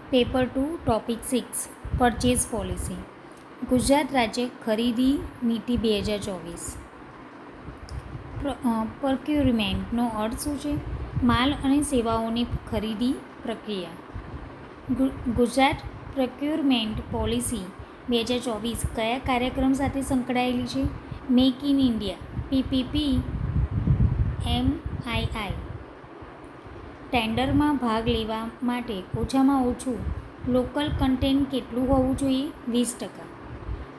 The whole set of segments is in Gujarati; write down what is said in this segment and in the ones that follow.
Paper 2 topic 6 purchase policy Gujarat રાજ્ય ખરીદી નીતિ 2024 પ્રોક્યુરમેન્ટનો અર્થ શું છે? માલ અને સેવાઓની ખરીદી પ્રક્રિયા. ગુજરાત પ્રોક્યુરમેન્ટ પોલિસી 2024 કયા કાર્યક્રમ સાથે સંકળાયેલી છે? Make in India PPP MII. ટેન્ડરમાં ભાગ લેવા માટે ઓછામાં ઓછું લોકલ કન્ટેન્ટ કેટલું હોવું જોઈએ? 20%.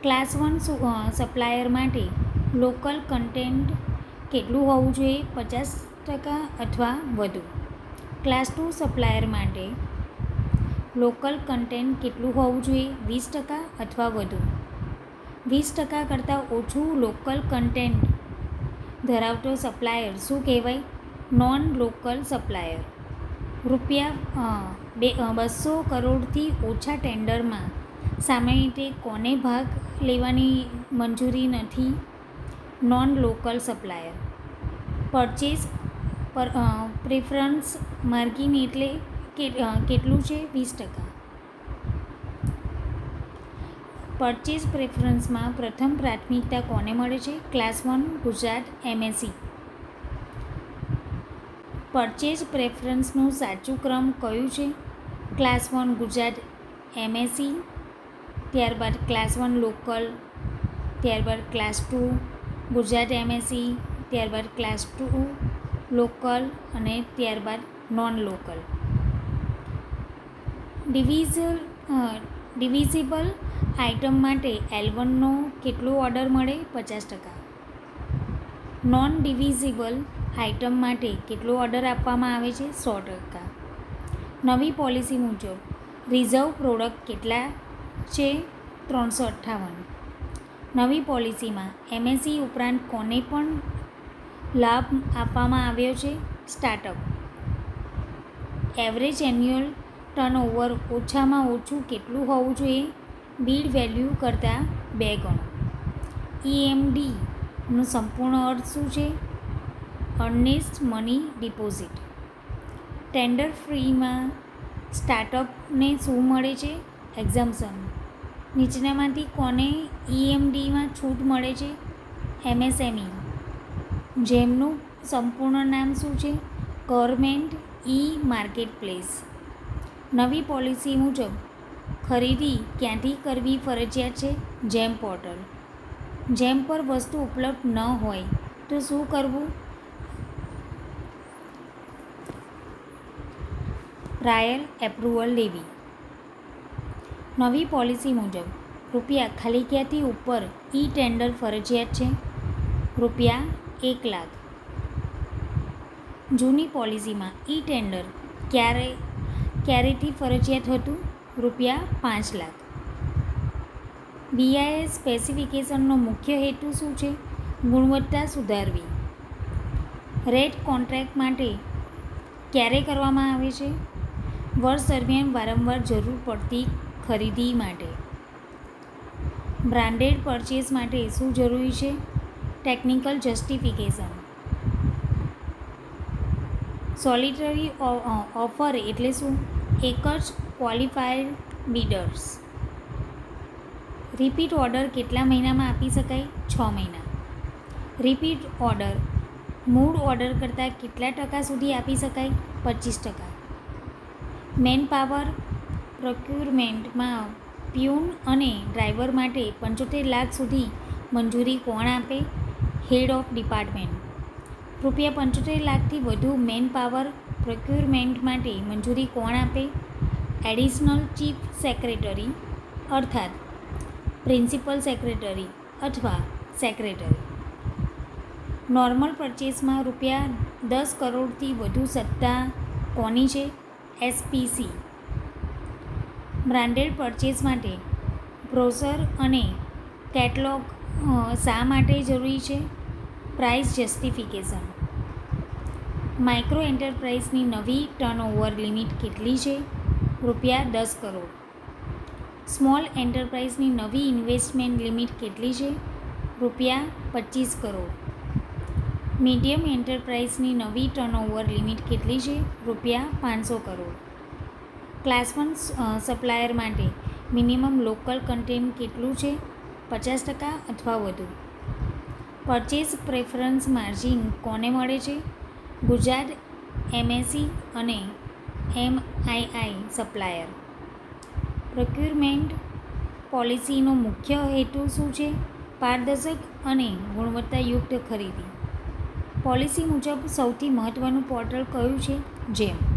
ક્લાસ 1 સપ્લાયર માટે લોકલ કન્ટેન્ટ કેટલું હોવું જોઈએ? 50% અથવા વધુ. ક્લાસ 2 સપ્લાયર માટે લોકલ કન્ટેન્ટ કેટલું હોવું જોઈએ? 20% અથવા વધુ. 20% કરતાં ઓછું લોકલ કન્ટેન્ટ ધરાવતો સપ્લાયર શું કહેવાય? Non local supplier. ₹200 કરોડથી ઓછા ટેન્ડરમાં સામાન્ય રીતે કોને ભાગ લેવાની મંજૂરી નથી? Non local supplier. Purchase preference margin એટલે કેટલું છે? 20%. પરચેઝ પ્રેફરન્સમાં પ્રથમ પ્રાથમિકતા કોને મળે છે? ક્લાસ 1 ગુજરાત એમએસઈ. પરચેઝ પ્રેફરન્સનું સાચું ક્રમ કયું છે? ક્લાસ 1 ગુજરાત એમએસઈ, ત્યારબાદ ક્લાસ 1 લોકલ, ત્યારબાદ ક્લાસ 2 ગુજરાત એમએસઈ, ત્યારબાદ ક્લાસ 2 લોકલ અને ત્યારબાદ નોન લોકલ. ડિવિઝિબલ આઇટમ માટે L1નો કેટલો ઓર્ડર મળે? 50%. નોન ડિવિઝિબલ આઇટમ માટે કેટલો ઓર્ડર આપવામાં આવે છે? 100%. નવી પોલિસી મુજબ રિઝર્વ પ્રોડક્ટ કેટલા છે? 358. નવી પોલિસીમાં એમએસઈ ઉપરાંત કોને પણ લાભ આપવામાં આવ્યો છે? સ્ટાર્ટઅપ. એવરેજ એન્યુઅલ ટર્નઓવર ઓછામાં ઓછું કેટલું હોવું જોઈએ? બિડ વેલ્યુ કરતાં 2 ગણું. EMDનો સંપૂર્ણ અર્થ શું છે? Ernst money deposit. ટેન્ડર ફ્રીમાં સ્ટાર્ટઅપને શું મળે છે? એક્ઝમ્પશન. નીચેનામાંથી કોને EMDમાં છૂટ મળે છે? MSME. જેમનું સંપૂર્ણ નામ શું છે? Government e-marketplace. નવી પોલિસી મુજબ ખરીદી ક્યાંથી કરવી ફરજિયાત છે? જેમ પોર્ટલ. જેમ પર વસ્તુ ઉપલબ્ધ ન હોય તો શું કરવું? ટ્રાયલ એપ્રુવલ લેવી. નવી પોલિસી મુજબ રૂપિયા ખાલી ક્યાંથી ઉપર ઈ ટેન્ડર ફરજિયાત છે? ₹1,00,000. જૂની પોલિસીમાં ઈ ટેન્ડર ક્યારેથી ફરજિયાત હતું? ₹5,00,000. BIS સ્પેસિફિકેશનનો મુખ્ય હેતુ શું છે? ગુણવત્તા સુધારવી. રેટ કોન્ટ્રાક્ટ માટે ક્યારે કરવામાં આવે છે? વર્ષ દરમિયાન વારંવાર જરૂર પડતી ખરીદી માટે. બ્રાન્ડેડ પરચેઝ માટે શું જરૂરી છે? Technical justification. સોલિટરી ઓફર એટલે શું? એક જ ક્વોલિફાઈડ બિડર્સ. રિપીટ ઓર્ડર કેટલા મહિનામાં આપી શકાય? 6 મહિના. રિપીટ ઓર્ડર મૂળ ઓર્ડર કરતાં કેટલા ટકા સુધી આપી શકાય? 25%. મેન પાવર પ્રોક્યુરમેન્ટમાં પ્યુન અને ડ્રાઈવર માટે 75 લાખ સુધી મંજૂરી કોણ આપે? Head of department. ₹75 લાખથી વધુ મેન પાવર પ્રોક્યુરમેન્ટ માટે મંજૂરી કોણ આપે? એડિશનલ ચીફ સેક્રેટરી અર્થાત પ્રિન્સિપલ સેક્રેટરી અથવા સેક્રેટરી. નોર્મલ પરચેઝમાં ₹10 કરોડથી વધુ સત્તા કોની છે? SPC. બ્રાન્ડેડ પરચેઝ માટે બ્રોશર અને કેટલોગ શા માટે જરૂરી છે? Price justification. માઇક્રો એન્ટરપ્રાઇઝની નવી ટર્નઓવર લિમિટ કેટલી છે? ₹10 કરોડ. સ્મોલ એન્ટરપ્રાઇઝની નવી ઇન્વેસ્ટમેન્ટ લિમિટ કેટલી છે? ₹25 કરોડ. મીડિયમ એન્ટરપ્રાઇઝની નવી ટર્નઓવર લિમિટ કેટલી છે? ₹500 કરોડ. ક્લાસ 1 સપ્લાયર માટે મિનિમમ લોકલ કન્ટેન્ટ કેટલું છે? 50% અથવા વધુ. પરચેઝ પ્રેફરન્સ માર્જિન કોને મળે છે? ગુજરાત એમએસસી અને એમઆઈઆઈ સપ્લાયર. પ્રોક્યુરમેન્ટ પોલિસીનો મુખ્ય હેતુ શું છે? પારદર્શક અને ગુણવત્તાયુક્ત ખરીદી. પોલિસી મુજબ સૌથી મહત્વનું પોર્ટલ કયું છે? જેમ